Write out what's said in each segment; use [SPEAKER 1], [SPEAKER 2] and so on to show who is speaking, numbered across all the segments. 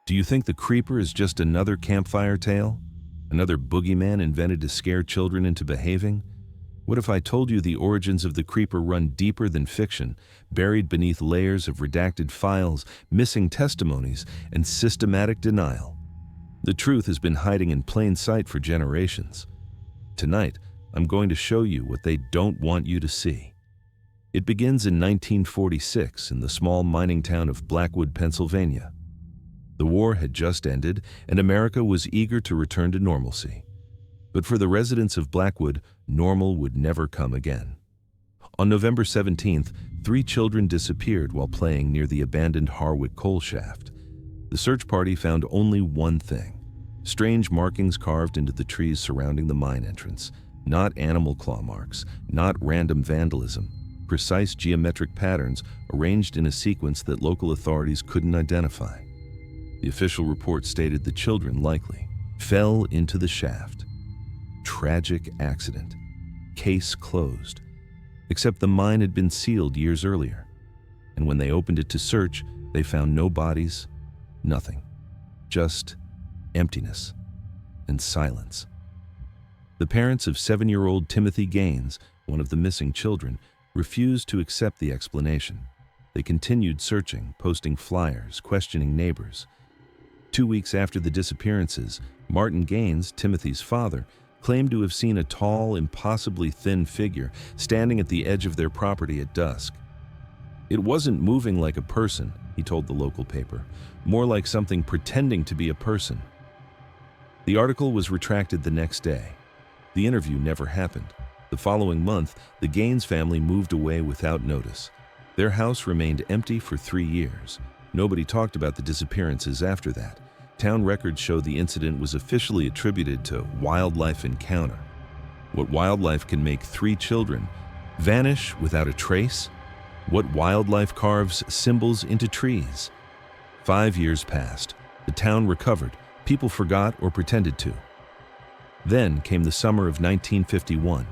[SPEAKER 1] Do you think the creeper is just another campfire tale? Another boogeyman invented to scare children into behaving? What if I told you the origins of the creeper run deeper than fiction, buried beneath layers of redacted files, missing testimonies, and systematic denial? The truth has been hiding in plain sight for generations. Tonight, I'm going to show you what they don't want you to see. It begins in 1946 in the small mining town of Blackwood, Pennsylvania. The war had just ended, and America was eager to return to normalcy. But for the residents of Blackwood, normal would never come again. On November 17th, 3 children disappeared while playing near the abandoned Harwick coal shaft. The search party found only one thing: strange markings carved into the trees surrounding the mine entrance. Not animal claw marks, not random vandalism, precise geometric patterns arranged in a sequence that local authorities couldn't identify. The official report stated the children likely fell into the shaft. Tragic accident. Case closed. Except the mine had been sealed years earlier, and when they opened it to search, they found no bodies, nothing. Just emptiness and silence. The parents of 7-year-old Timothy Gaines, one of the missing children, refused to accept the explanation. They continued searching, posting flyers, questioning neighbors. 2 weeks after the disappearances, Martin Gaines, Timothy's father, claimed to have seen a tall, impossibly thin figure standing at the edge of their property at dusk. It wasn't moving like a person, he told the local paper, more like something pretending to be a person. The article was retracted the next day. The interview never happened. The following month, the Gaines family moved away without notice. Their house remained empty for 3 years. Nobody talked about the disappearances after that. Town records show the incident was officially attributed to wildlife encounter. What wildlife can make 3 children vanish without a trace? What wildlife carves symbols into trees? 5 years passed. The town recovered. People forgot or pretended to. Then came the summer of 1951.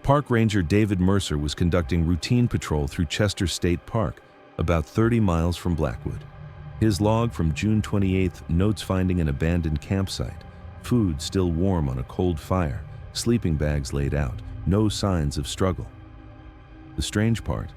[SPEAKER 1] Park Ranger David Mercer was conducting routine patrol through Chester State Park, about 30 miles from Blackwood. His log from June 28th notes finding an abandoned campsite, food still warm on a cold fire, sleeping bags laid out, no signs of struggle. The strange part,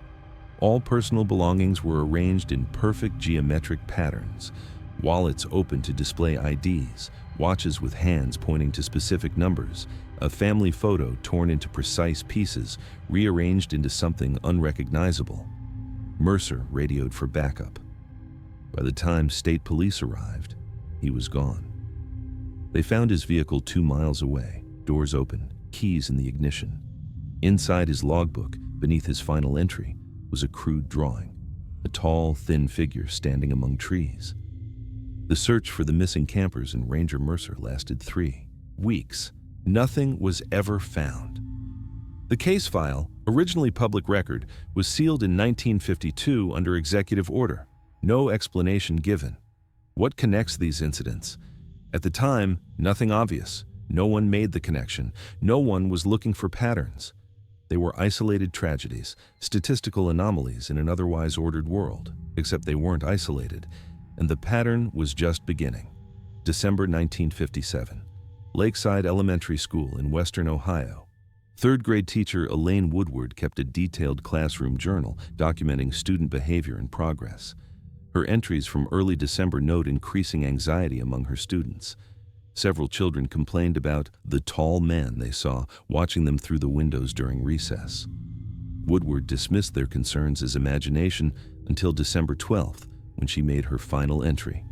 [SPEAKER 1] all personal belongings were arranged in perfect geometric patterns, wallets open to display IDs, watches with hands pointing to specific numbers, a family photo torn into precise pieces, rearranged into something unrecognizable. Mercer radioed for backup. By the time state police arrived, he was gone. They found his vehicle 2 miles away, doors open, keys in the ignition. Inside his logbook, beneath his final entry, was a crude drawing, a tall, thin figure standing among trees. The search for the missing campers and Ranger Mercer lasted 3 weeks. Nothing was ever found. The case file, originally public record, was sealed in 1952 under executive order. No explanation given. What connects these incidents? At the time, nothing obvious. No one made the connection. No one was looking for patterns. They were isolated tragedies, statistical anomalies in an otherwise ordered world, except they weren't isolated, and the pattern was just beginning. December 1957. Lakeside Elementary School in western Ohio. 3rd grade teacher Elaine Woodward kept a detailed classroom journal documenting student behavior and progress. Her entries from early December note increasing anxiety among her students. Several children complained about the tall man they saw watching them through the windows during recess. Woodward dismissed their concerns as imagination until December 12th, when she made her final entry.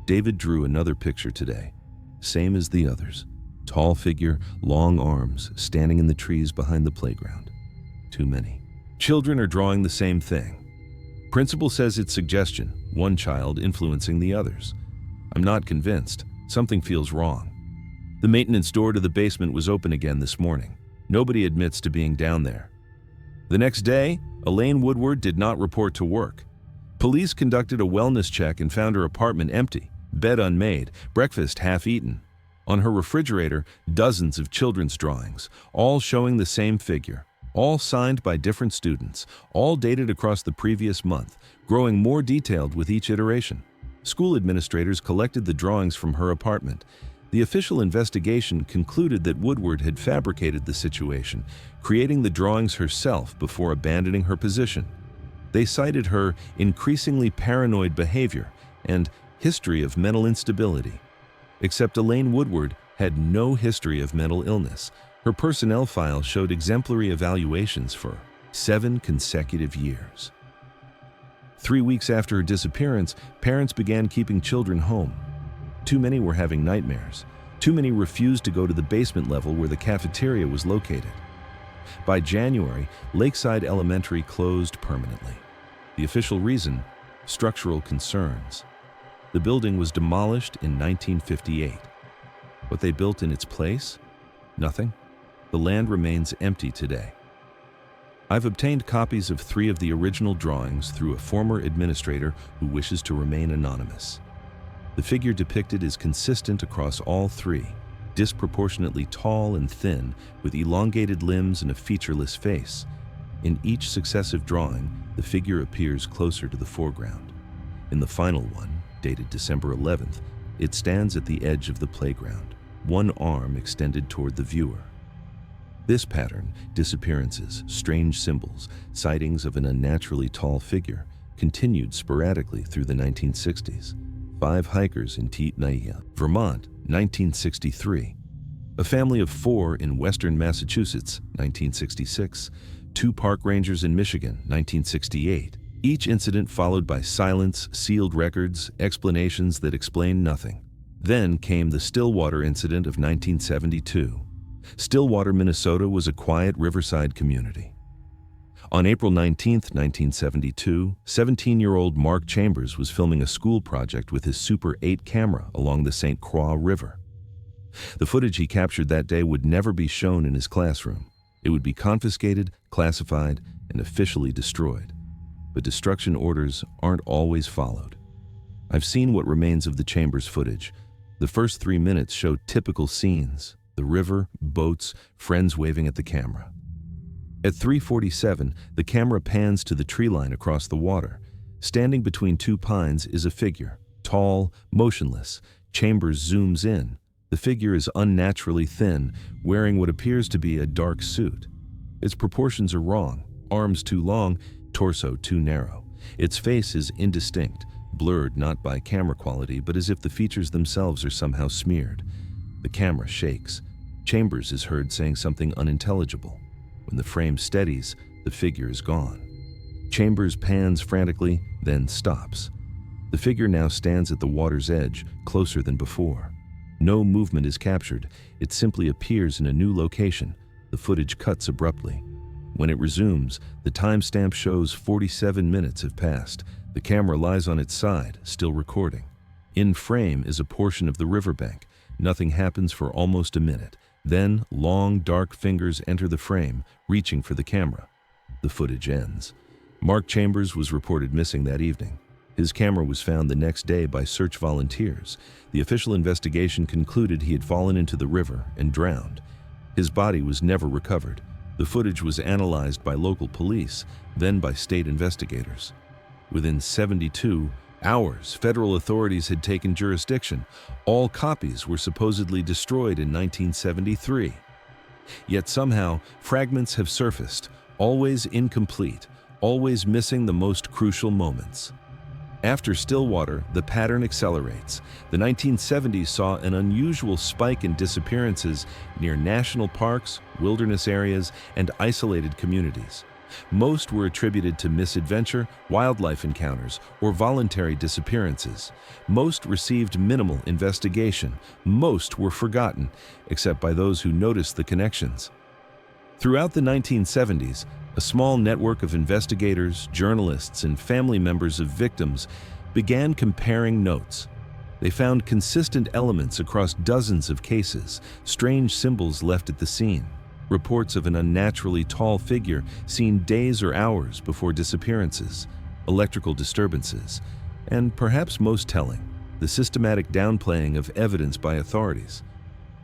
[SPEAKER 1] David drew another picture today, same as the others. Tall figure, long arms, standing in the trees behind the playground. Too many. Children are drawing the same thing. Principal says it's suggestion, one child influencing the others. I'm not convinced. Something feels wrong. The maintenance door to the basement was open again this morning. Nobody admits to being down there. The next day, Elaine Woodward did not report to work. Police conducted a wellness check and found her apartment empty, bed unmade, breakfast half-eaten. On her refrigerator, dozens of children's drawings, all showing the same figure. All signed by different students, all dated across the previous month, growing more detailed with each iteration. School administrators collected the drawings from her apartment. The official investigation concluded that Woodward had fabricated the situation, creating the drawings herself before abandoning her position. They cited her increasingly paranoid behavior and history of mental instability. Except Elaine Woodward had no history of mental illness. Her personnel file showed exemplary evaluations for 7 consecutive years. 3 weeks after her disappearance, parents began keeping children home. Too many were having nightmares. Too many refused to go to the basement level where the cafeteria was located. By January, Lakeside Elementary closed permanently. The official reason? Structural concerns. The building was demolished in 1958. What they built in its place? Nothing. The land remains empty today. I've obtained copies of 3 of the original drawings through a former administrator who wishes to remain anonymous. The figure depicted is consistent across all 3, disproportionately tall and thin, with elongated limbs and a featureless face. In each successive drawing, the figure appears closer to the foreground. In the final one, dated December 11th, it stands at the edge of the playground, one arm extended toward the viewer. This pattern, disappearances, strange symbols, sightings of an unnaturally tall figure, continued sporadically through the 1960s. 5 hikers in Teetnaya, Vermont, 1963. A family of 4 in western Massachusetts, 1966. 2 park rangers in Michigan, 1968. Each incident followed by silence, sealed records, explanations that explain nothing. Then came the Stillwater incident of 1972. Stillwater, Minnesota was a quiet riverside community. On April 19, 1972, 17-year-old Mark Chambers was filming a school project with his Super 8 camera along the St. Croix River. The footage he captured that day would never be shown in his classroom. It would be confiscated, classified, and officially destroyed. But destruction orders aren't always followed. I've seen what remains of the Chambers footage. The first 3 minutes show typical scenes: the river, boats, friends waving at the camera. At 3:47, the camera pans to the tree line across the water. Standing between 2 pines is a figure, tall, motionless. Chambers zooms in. The figure is unnaturally thin, wearing what appears to be a dark suit. Its proportions are wrong: arms too long, torso too narrow. Its face is indistinct, blurred not by camera quality, but as if the features themselves are somehow smeared. The camera shakes. Chambers is heard saying something unintelligible. When the frame steadies, the figure is gone. Chambers pans frantically, then stops. The figure now stands at the water's edge, closer than before. No movement is captured. It simply appears in a new location. The footage cuts abruptly. When it resumes, the timestamp shows 47 minutes have passed. The camera lies on its side, still recording. In frame is a portion of the riverbank. Nothing happens for almost a minute. Then, long, dark fingers enter the frame, reaching for the camera. The footage ends. Mark Chambers was reported missing that evening. His camera was found the next day by search volunteers. The official investigation concluded he had fallen into the river and drowned. His body was never recovered. The footage was analyzed by local police, then by state investigators. Within 72 hours, federal authorities had taken jurisdiction. All copies were supposedly destroyed in 1973. Yet somehow, fragments have surfaced, always incomplete, always missing the most crucial moments. After Stillwater, the pattern accelerates. The 1970s saw an unusual spike in disappearances near national parks, wilderness areas, and isolated communities. Most were attributed to misadventure, wildlife encounters, or voluntary disappearances. Most received minimal investigation. Most were forgotten, except by those who noticed the connections. Throughout the 1970s, a small network of investigators, journalists, and family members of victims began comparing notes. They found consistent elements across dozens of cases, strange symbols left at the scene, reports of an unnaturally tall figure seen days or hours before disappearances, electrical disturbances, and perhaps most telling, the systematic downplaying of evidence by authorities.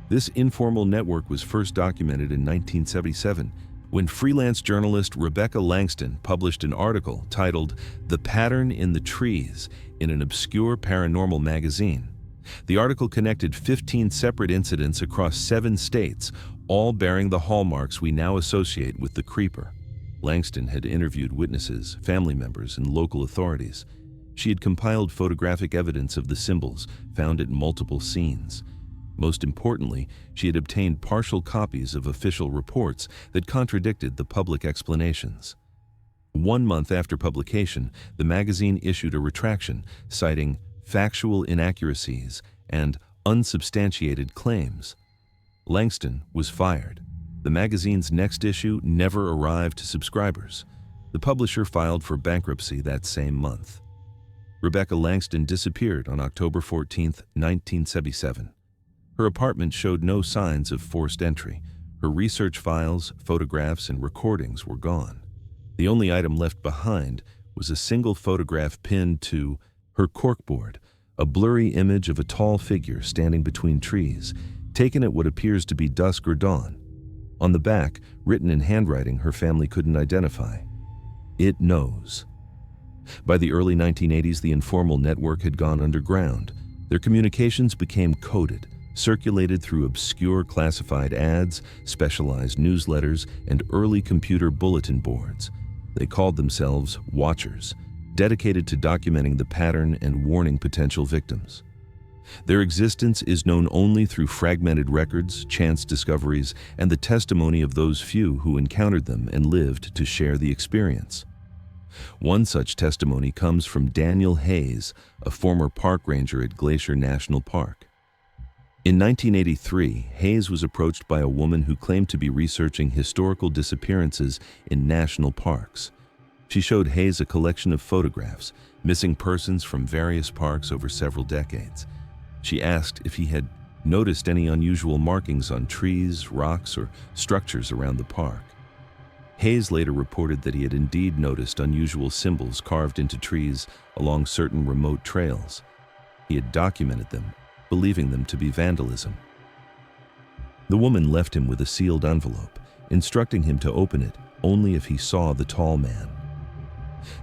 [SPEAKER 1] This informal network was first documented in 1977 when freelance journalist Rebecca Langston published an article titled "The Pattern in the Trees" in an obscure paranormal magazine. The article connected 15 separate incidents across 7 states, all bearing the hallmarks we now associate with the creeper. Langston had interviewed witnesses, family members, and local authorities. She had compiled photographic evidence of the symbols found at multiple scenes. Most importantly, she had obtained partial copies of official reports that contradicted the public explanations. 1 month after publication, the magazine issued a retraction, citing factual inaccuracies and unsubstantiated claims. Langston was fired. The magazine's next issue never arrived to subscribers. The publisher filed for bankruptcy that same month. Rebecca Langston disappeared on October 14, 1977. Her apartment showed no signs of forced entry. Her research files, photographs, and recordings were gone. The only item left behind was a single photograph pinned to her corkboard, a blurry image of a tall figure standing between trees, taken at what appears to be dusk or dawn. On the back, written in handwriting her family couldn't identify, "It knows." By the early 1980s, the informal network had gone underground. Their communications became coded, circulated through obscure classified ads, specialized newsletters, and early computer bulletin boards. They called themselves Watchers, dedicated to documenting the pattern and warning potential victims. Their existence is known only through fragmented records, chance discoveries, and the testimony of those few who encountered them and lived to share the experience. One such testimony comes from Daniel Hayes, a former park ranger at Glacier National Park. In 1983, Hayes was approached by a woman who claimed to be researching historical disappearances in national parks. She showed Hayes a collection of photographs, missing persons from various parks over several decades. She asked if he had noticed any unusual markings on trees, rocks, or structures around the park. Hayes later reported that he had indeed noticed unusual symbols carved into trees along certain remote trails. He had documented them, believing them to be vandalism. The woman left him with a sealed envelope, instructing him to open it only if he saw the tall man.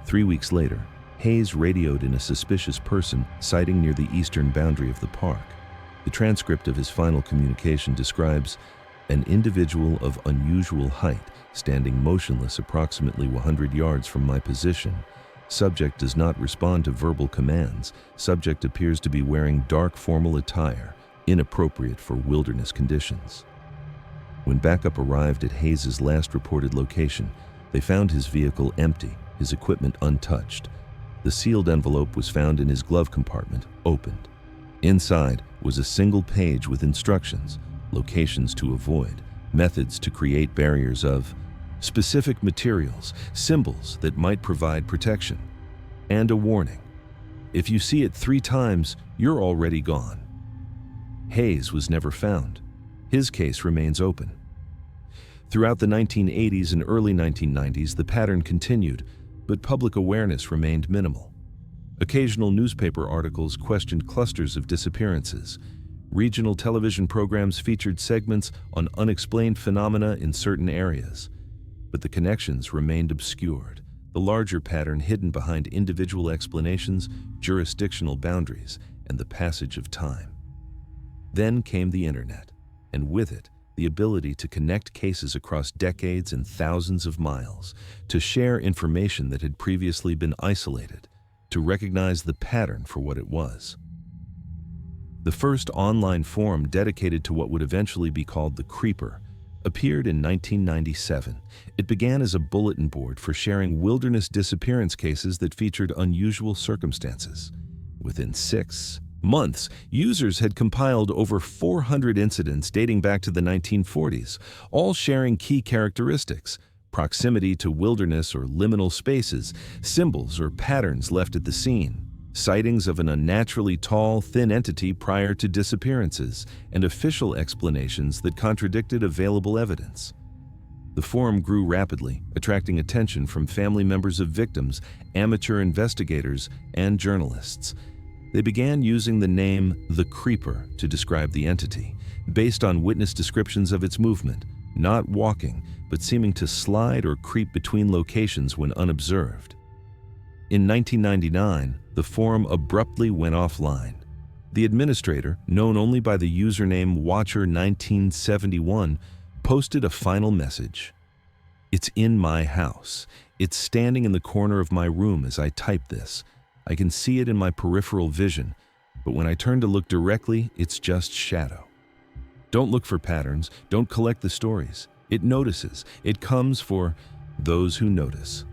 [SPEAKER 1] 3 weeks later, Hayes radioed in a suspicious person sighting near the eastern boundary of the park. The transcript of his final communication describes an individual of unusual height standing motionless approximately 100 yards from my position. Subject does not respond to verbal commands. Subject appears to be wearing dark formal attire, inappropriate for wilderness conditions. When backup arrived at Hayes's last reported location, they found his vehicle empty, his equipment untouched. The sealed envelope was found in his glove compartment, opened. Inside was a single page with instructions, locations to avoid, methods to create barriers of specific materials, symbols that might provide protection, and a warning. If you see it 3 times, you're already gone. Hayes was never found. His case remains open. Throughout the 1980s and early 1990s, the pattern continued, but public awareness remained minimal. Occasional newspaper articles questioned clusters of disappearances. Regional television programs featured segments on unexplained phenomena in certain areas. But the connections remained obscured, the larger pattern hidden behind individual explanations, jurisdictional boundaries, and the passage of time. Then came the internet, and with it, the ability to connect cases across decades and thousands of miles, to share information that had previously been isolated, to recognize the pattern for what it was. The first online forum dedicated to what would eventually be called the Creeper appeared in 1997. It began as a bulletin board for sharing wilderness disappearance cases that featured unusual circumstances. Within 6 months, users had compiled over 400 incidents dating back to the 1940s, all sharing key characteristics: proximity to wilderness or liminal spaces, symbols or patterns left at the scene, sightings of an unnaturally tall, thin entity prior to disappearances, and official explanations that contradicted available evidence. The forum grew rapidly, attracting attention from family members of victims, amateur investigators, and journalists. They began using the name The Creeper to describe the entity, based on witness descriptions of its movement, not walking, but seeming to slide or creep between locations when unobserved. In 1999, the forum abruptly went offline. The administrator, known only by the username Watcher1971, posted a final message. "It's in my house. It's standing in the corner of my room as I type this. I can see it in my peripheral vision, but when I turn to look directly, it's just shadow. Don't look for patterns. Don't collect the stories. It notices. It comes for those who notice."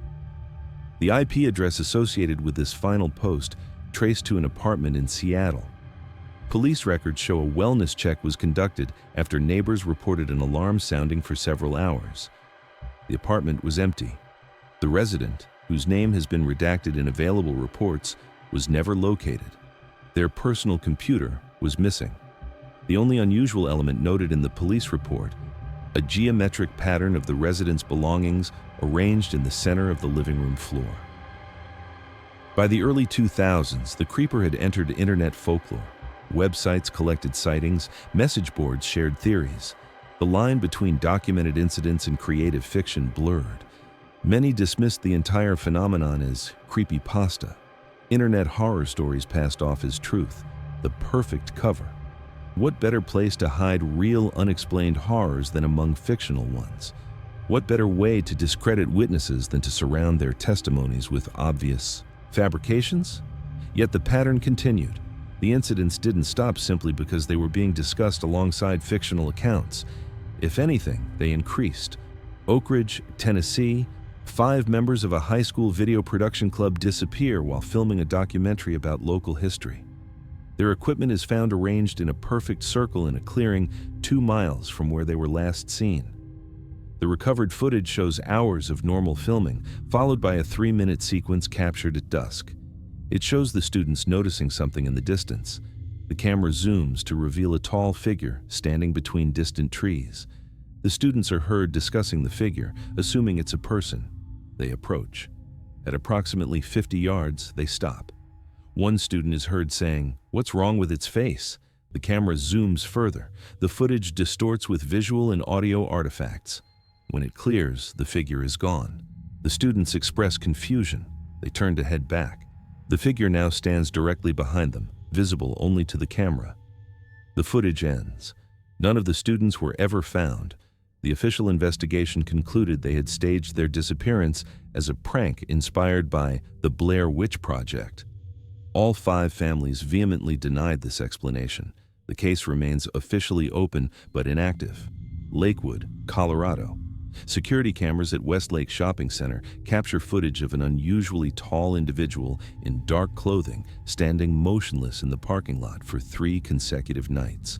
[SPEAKER 1] The IP address associated with this final post traced to an apartment in Seattle. Police records show a wellness check was conducted after neighbors reported an alarm sounding for several hours. The apartment was empty. The resident, whose name has been redacted in available reports, was never located. Their personal computer was missing. The only unusual element noted in the police report, a geometric pattern of the resident's belongings arranged in the center of the living room floor. By the early 2000s, the creeper had entered internet folklore. Websites collected sightings, message boards shared theories. The line between documented incidents and creative fiction blurred. Many dismissed the entire phenomenon as creepypasta. Internet horror stories passed off as truth, the perfect cover. What better place to hide real, unexplained horrors than among fictional ones? What better way to discredit witnesses than to surround their testimonies with obvious fabrications? Yet the pattern continued. The incidents didn't stop simply because they were being discussed alongside fictional accounts. If anything, they increased. Oak Ridge, Tennessee, 5 members of a high school video production club disappear while filming a documentary about local history. Their equipment is found arranged in a perfect circle in a clearing 2 miles from where they were last seen. The recovered footage shows hours of normal filming, followed by a 3-minute sequence captured at dusk. It shows the students noticing something in the distance. The camera zooms to reveal a tall figure standing between distant trees. The students are heard discussing the figure, assuming it's a person. They approach. At approximately 50 yards, they stop. One student is heard saying, "What's wrong with its face?" The camera zooms further. The footage distorts with visual and audio artifacts. When it clears, the figure is gone. The students express confusion. They turn to head back. The figure now stands directly behind them, visible only to the camera. The footage ends. None of the students were ever found. The official investigation concluded they had staged their disappearance as a prank inspired by the Blair Witch Project. All 5 families vehemently denied this explanation. The case remains officially open but inactive. Lakewood, Colorado. Security cameras at Westlake Shopping Center capture footage of an unusually tall individual in dark clothing standing motionless in the parking lot for 3 consecutive nights.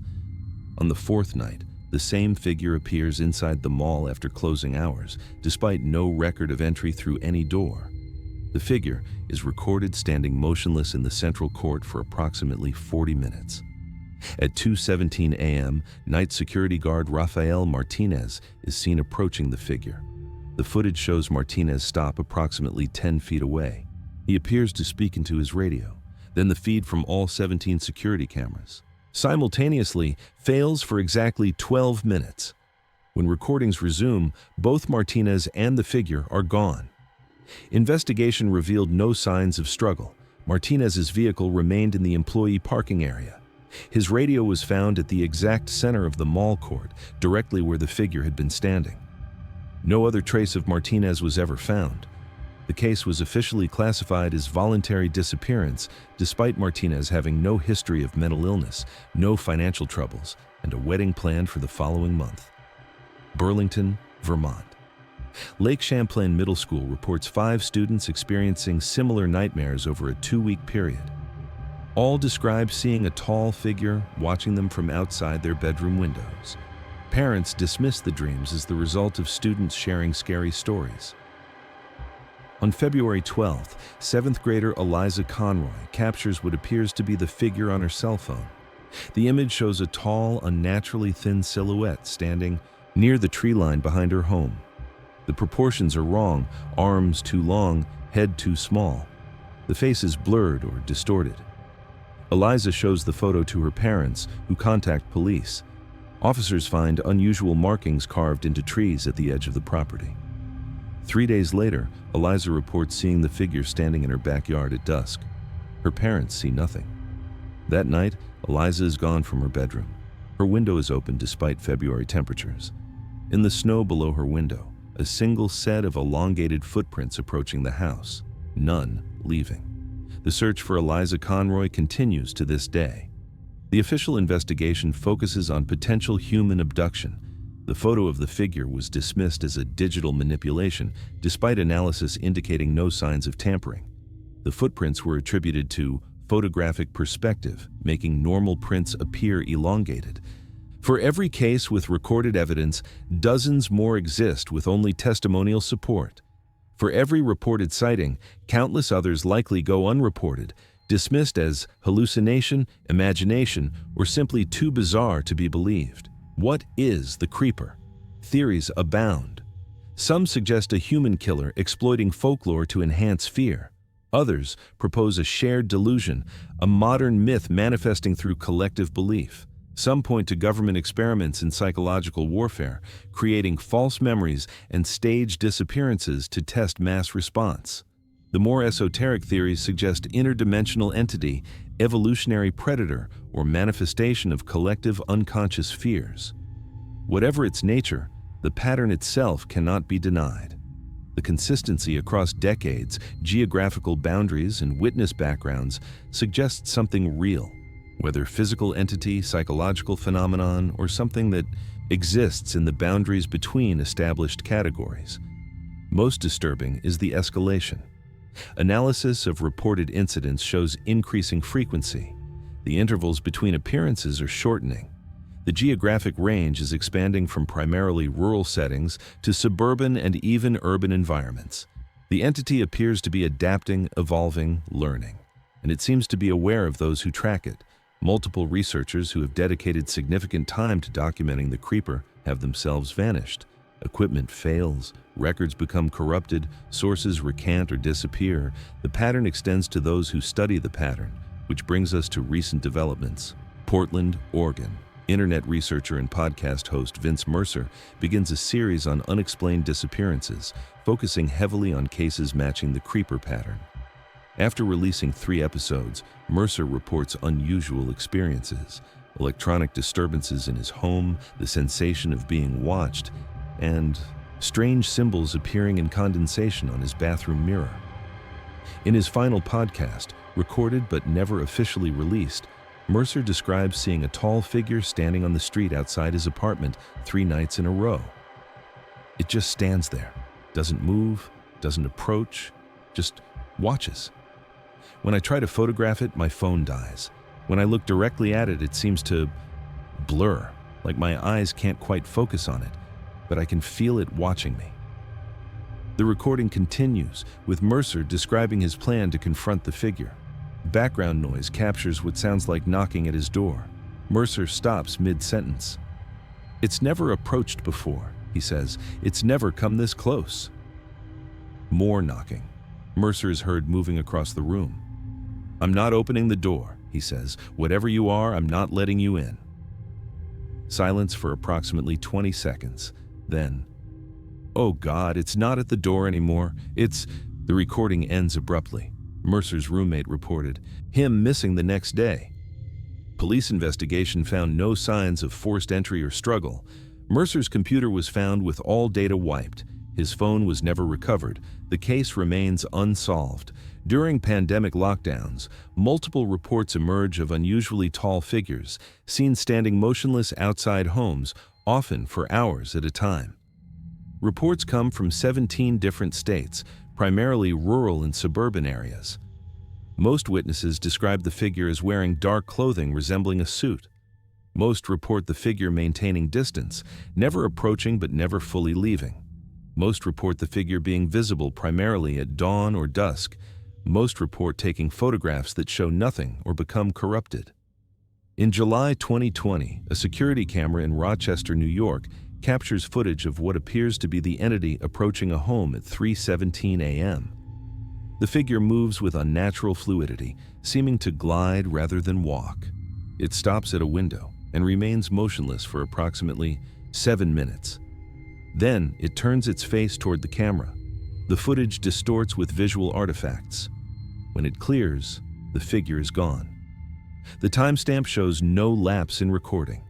[SPEAKER 1] On the 4th night, the same figure appears inside the mall after closing hours, despite no record of entry through any door. The figure is recorded standing motionless in the central court for approximately 40 minutes. At 2:17 a.m., night security guard Rafael Martinez is seen approaching the figure. The footage shows Martinez stop approximately 10 feet away. He appears to speak into his radio. Then the feed from all 17 security cameras simultaneously fails for exactly 12 minutes. When recordings resume, both Martinez and the figure are gone. Investigation revealed no signs of struggle. Martinez's vehicle remained in the employee parking area. His radio was found at the exact center of the mall court, directly where the figure had been standing. No other trace of Martinez was ever found. The case was officially classified as voluntary disappearance, despite Martinez having no history of mental illness, no financial troubles, and a wedding planned for the following month. Burlington, Vermont. Lake Champlain Middle School reports 5 students experiencing similar nightmares over a 2-week period. All describe seeing a tall figure watching them from outside their bedroom windows. Parents dismiss the dreams as the result of students sharing scary stories. On February 12th, 7th grader Eliza Conroy captures what appears to be the figure on her cell phone. The image shows a tall, unnaturally thin silhouette standing near the tree line behind her home. The proportions are wrong, arms too long, head too small. The face is blurred or distorted. Eliza shows the photo to her parents, who contact police. Officers find unusual markings carved into trees at the edge of the property. 3 days later, Eliza reports seeing the figure standing in her backyard at dusk. Her parents see nothing. That night, Eliza is gone from her bedroom. Her window is open despite February temperatures. In the snow below her window, a single set of elongated footprints approaching the house, none leaving. The search for Eliza Conroy continues to this day. The official investigation focuses on potential human abduction. The photo of the figure was dismissed as a digital manipulation, despite analysis indicating no signs of tampering. The footprints were attributed to photographic perspective, making normal prints appear elongated. For every case with recorded evidence, dozens more exist with only testimonial support. For every reported sighting, countless others likely go unreported, dismissed as hallucination, imagination, or simply too bizarre to be believed. What is the creeper? Theories abound. Some suggest a human killer exploiting folklore to enhance fear. Others propose a shared delusion, a modern myth manifesting through collective belief. Some point to government experiments in psychological warfare, creating false memories and staged disappearances to test mass response. The more esoteric theories suggest interdimensional entity, evolutionary predator, or manifestation of collective unconscious fears. Whatever its nature, the pattern itself cannot be denied. The consistency across decades, geographical boundaries, and witness backgrounds suggests something real, whether physical entity, psychological phenomenon, or something that exists in the boundaries between established categories. Most disturbing is the escalation. Analysis of reported incidents shows increasing frequency. The intervals between appearances are shortening. The geographic range is expanding from primarily rural settings to suburban and even urban environments. The entity appears to be adapting, evolving, learning, and it seems to be aware of those who track it. Multiple researchers who have dedicated significant time to documenting the creeper have themselves vanished. Equipment fails, records become corrupted, sources recant or disappear. The pattern extends to those who study the pattern, which brings us to recent developments. Portland, Oregon. Internet researcher and podcast host Vince Mercer begins a series on unexplained disappearances, focusing heavily on cases matching the creeper pattern. After releasing 3 episodes, Mercer reports unusual experiences, electronic disturbances in his home, the sensation of being watched, and strange symbols appearing in condensation on his bathroom mirror. In his final podcast, recorded but never officially released, Mercer describes seeing a tall figure standing on the street outside his apartment 3 nights in a row. It just stands there, doesn't move, doesn't approach, just watches. When I try to photograph it, my phone dies. When I look directly at it, it seems to blur, like my eyes can't quite focus on it, but I can feel it watching me. The recording continues, with Mercer describing his plan to confront the figure. Background noise captures what sounds like knocking at his door. Mercer stops mid-sentence. "It's never approached before," he says. "It's never come this close." More knocking. Mercer is heard moving across the room. "I'm not opening the door," he says. "Whatever you are, I'm not letting you in." Silence for approximately 20 seconds. Then, "Oh God, it's not at the door anymore. It's..." The recording ends abruptly. Mercer's roommate reported him missing the next day. Police investigation found no signs of forced entry or struggle. Mercer's computer was found with all data wiped. His phone was never recovered. The case remains unsolved. During pandemic lockdowns, multiple reports emerge of unusually tall figures, seen standing motionless outside homes, often for hours at a time. Reports come from 17 different states, primarily rural and suburban areas. Most witnesses describe the figure as wearing dark clothing resembling a suit. Most report the figure maintaining distance, never approaching but never fully leaving. Most report the figure being visible primarily at dawn or dusk. Most report taking photographs that show nothing or become corrupted. In July 2020, a security camera in Rochester, New York, captures footage of what appears to be the entity approaching a home at 3:17 a.m. The figure moves with unnatural fluidity, seeming to glide rather than walk. It stops at a window, and remains motionless for approximately 7 minutes. Then it turns its face toward the camera. The footage distorts with visual artifacts. When it clears, the figure is gone. The timestamp shows no lapse in recording.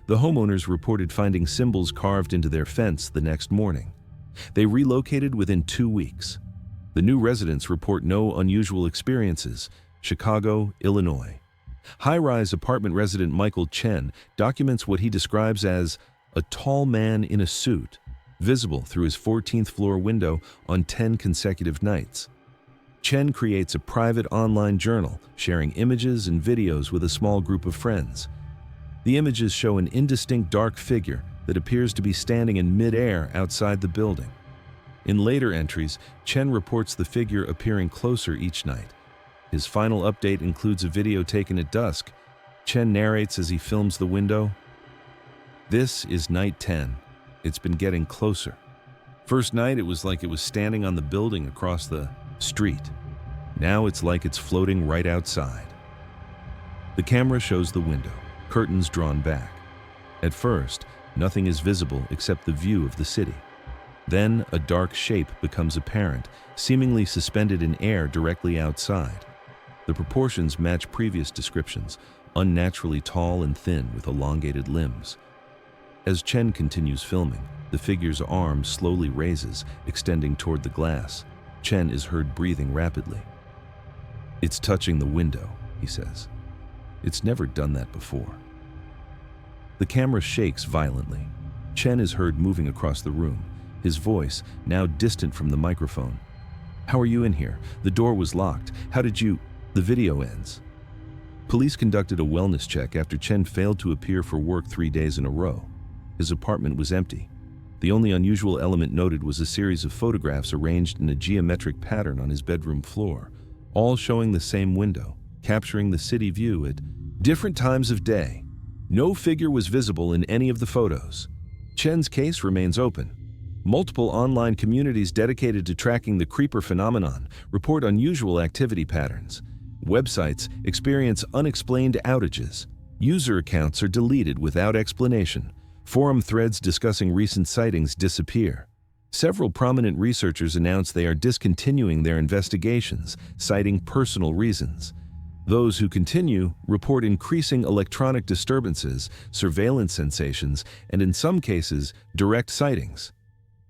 [SPEAKER 1] The homeowners reported finding symbols carved into their fence the next morning. They relocated within 2 weeks. The new residents report no unusual experiences. Chicago, Illinois. High-rise apartment resident Michael Chen documents what he describes as a tall man in a suit, visible through his 14th floor window on 10 consecutive nights. Chen creates a private online journal, sharing images and videos with a small group of friends. The images show an indistinct dark figure that appears to be standing in mid-air outside the building. In later entries, Chen reports the figure appearing closer each night. His final update includes a video taken at dusk. Chen narrates as he films the window, "This is night 10. It's been getting closer. First night it was like it was standing on the building across the street. Now it's like it's floating right outside." The camera shows the window, curtains drawn back. At first, nothing is visible except the view of the city. Then a dark shape becomes apparent, seemingly suspended in air directly outside. The proportions match previous descriptions, unnaturally tall and thin with elongated limbs. As Chen continues filming, the figure's arm slowly raises, extending toward the glass. Chen is heard breathing rapidly. "It's touching the window," he says. "It's never done that before." The camera shakes violently. Chen is heard moving across the room, his voice now distant from the microphone. "How are you in here? The door was locked. How did you—" The video ends. Police conducted a wellness check after Chen failed to appear for work 3 days in a row. His apartment was empty. The only unusual element noted was a series of photographs arranged in a geometric pattern on his bedroom floor, all showing the same window, capturing the city view at different times of day. No figure was visible in any of the photos. Chen's case remains open. Multiple online communities dedicated to tracking the creeper phenomenon report unusual activity patterns. Websites experience unexplained outages. User accounts are deleted without explanation. Forum threads discussing recent sightings disappear. Several prominent researchers announce they are discontinuing their investigations, citing personal reasons. Those who continue report increasing electronic disturbances, surveillance sensations, and in some cases, direct sightings.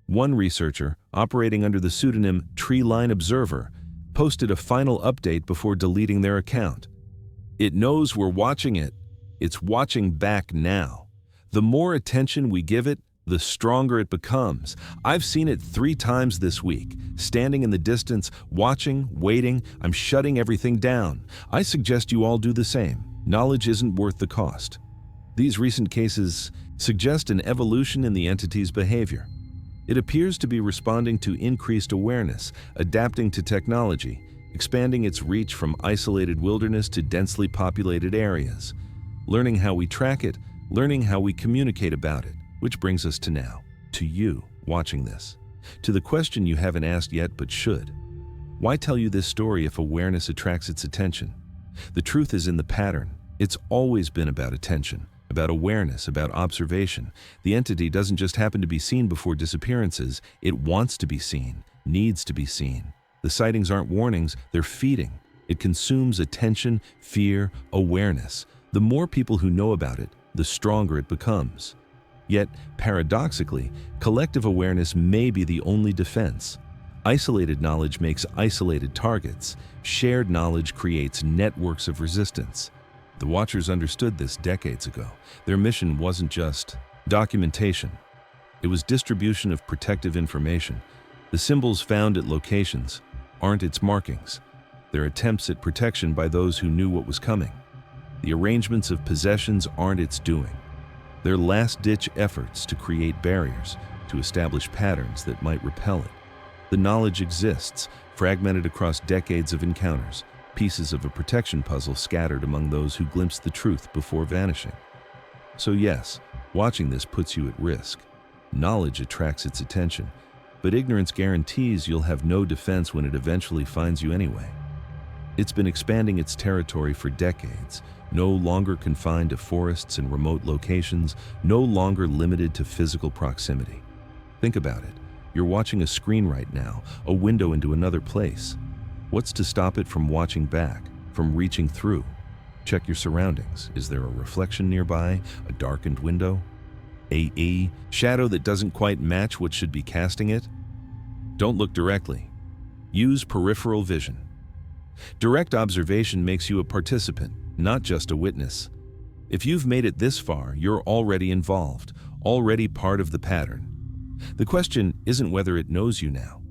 [SPEAKER 1] One researcher, operating under the pseudonym Treeline Observer, posted a final update before deleting their account. "It knows we're watching it. It's watching back now. The more attention we give it, the stronger it becomes. I've seen it 3 times this week, standing in the distance, watching, waiting. I'm shutting everything down. I suggest you all do the same. Knowledge isn't worth the cost." These recent cases suggest an evolution in the entity's behavior. It appears to be responding to increased awareness, adapting to technology, expanding its reach from isolated wilderness to densely populated areas, learning how we track it, learning how we communicate about it, which brings us to now, to you watching this, to the question you haven't asked yet but should. Why tell you this story if awareness attracts its attention? The truth is in the pattern. It's always been about attention, about awareness, about observation. The entity doesn't just happen to be seen before disappearances, it wants to be seen, needs to be seen. The sightings aren't warnings, they're feeding. It consumes attention, fear, awareness. The more people who know about it, the stronger it becomes. Yet, paradoxically, collective awareness may be the only defense. Isolated knowledge makes isolated targets. Shared knowledge creates networks of resistance. The Watchers understood this decades ago. Their mission wasn't just documentation. It was distribution of protective information. The symbols found at locations aren't its markings. They're attempts at protection by those who knew what was coming. The arrangements of possessions aren't its doing. They're last-ditch efforts to create barriers, to establish patterns that might repel it. The knowledge exists, fragmented across decades of encounters, pieces of a protection puzzle scattered among those who glimpsed the truth before vanishing. So yes, watching this puts you at risk. Knowledge attracts its attention, but ignorance guarantees you'll have no defense when it eventually finds you anyway. It's been expanding its territory for decades, no longer confined to forests and remote locations, no longer limited to physical proximity. Think about it. You're watching a screen right now, a window into another place. What's to stop it from watching back, from reaching through? Check your surroundings. Is there a reflection nearby, a darkened window? A shadow that doesn't quite match what should be casting it? Don't look directly. Use peripheral vision. Direct observation makes you a participant, not just a witness. If you've made it this far, you're already involved, already part of the pattern. The question isn't whether it knows you now.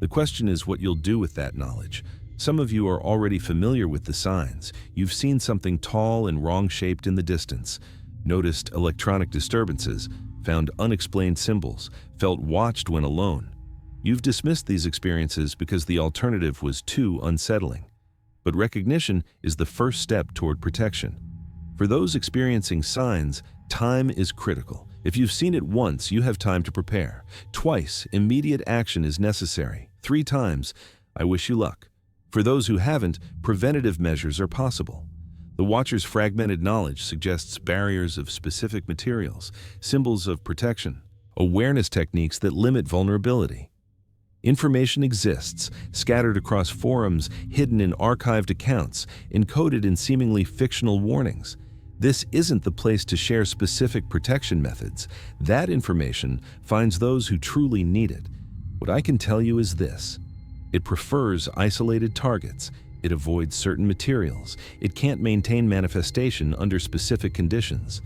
[SPEAKER 1] The question is what you'll do with that knowledge. Some of you are already familiar with the signs. You've seen something tall and wrong-shaped in the distance, noticed electronic disturbances, found unexplained symbols, felt watched when alone. You've dismissed these experiences because the alternative was too unsettling. But recognition is the first step toward protection. For those experiencing signs, time is critical. If you've seen it once, you have time to prepare. Twice, immediate action is necessary. 3 times, I wish you luck. For those who haven't, preventative measures are possible. The watcher's fragmented knowledge suggests barriers of specific materials, symbols of protection, awareness techniques that limit vulnerability. Information exists, scattered across forums, hidden in archived accounts, encoded in seemingly fictional warnings. This isn't the place to share specific protection methods. That information finds those who truly need it. What I can tell you is this: it prefers isolated targets. It avoids certain materials. It can't maintain manifestation under specific conditions.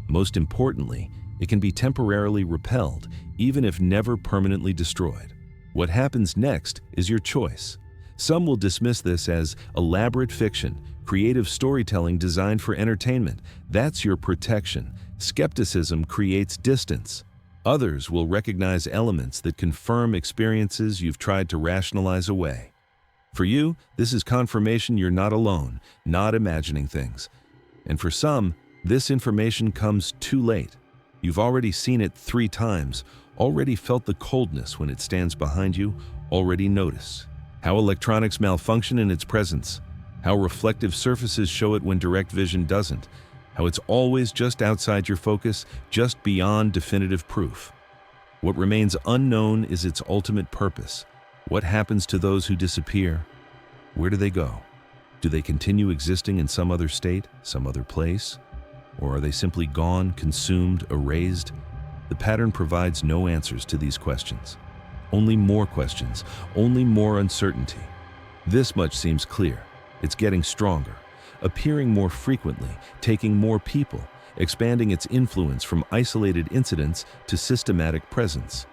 [SPEAKER 1] Most importantly, it can be temporarily repelled, even if never permanently destroyed. What happens next is your choice. Some will dismiss this as elaborate fiction, creative storytelling designed for entertainment. That's your protection. Skepticism creates distance. Others will recognize elements that confirm experiences you've tried to rationalize away. For you, this is confirmation you're not alone, not imagining things. And for some, this information comes too late. You've already seen it 3 times, already felt the coldness when it stands behind you, already noticed how electronics malfunction in its presence, how reflective surfaces show it when direct vision doesn't, how it's always just outside your focus, just beyond definitive proof. What remains unknown is its ultimate purpose. What happens to those who disappear? Where do they go? Do they continue existing in some other state, some other place? Or are they simply gone, consumed, erased? The pattern provides no answers to these questions. Only more questions, only more uncertainty. This much seems clear. It's getting stronger, appearing more frequently, taking more people, expanding its influence from isolated incidents to systematic presence.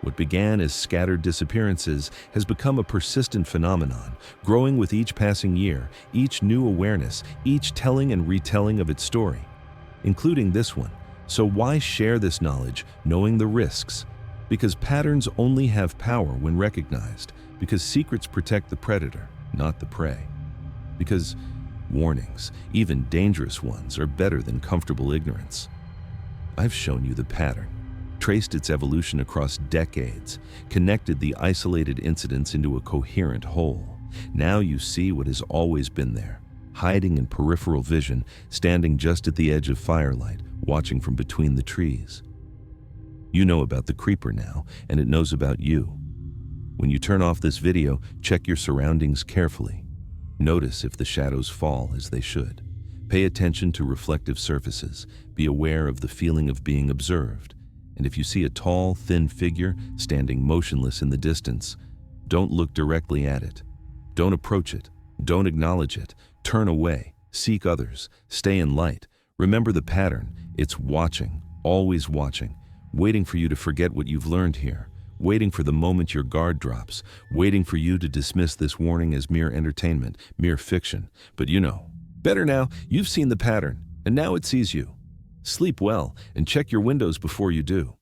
[SPEAKER 1] What began as scattered disappearances has become a persistent phenomenon, growing with each passing year, each new awareness, each telling and retelling of its story, including this one. So why share this knowledge, knowing the risks? Because patterns only have power when recognized, because secrets protect the predator, not the prey. Because warnings, even dangerous ones, are better than comfortable ignorance. I've shown you the pattern, traced its evolution across decades, connected the isolated incidents into a coherent whole. Now you see what has always been there, hiding in peripheral vision, standing just at the edge of firelight, watching from between the trees. You know about the creeper now, and it knows about you. When you turn off this video, check your surroundings carefully. Notice if the shadows fall as they should. Pay attention to reflective surfaces. Be aware of the feeling of being observed. And if you see a tall, thin figure standing motionless in the distance, don't look directly at it. Don't approach it. Don't acknowledge it. Turn away. Seek others. Stay in light. Remember the pattern. It's watching, always watching, waiting for you to forget what you've learned here, waiting for the moment your guard drops, waiting for you to dismiss this warning as mere entertainment, mere fiction. But you know, better now, you've seen the pattern, and now it sees you. Sleep well and check your windows before you do.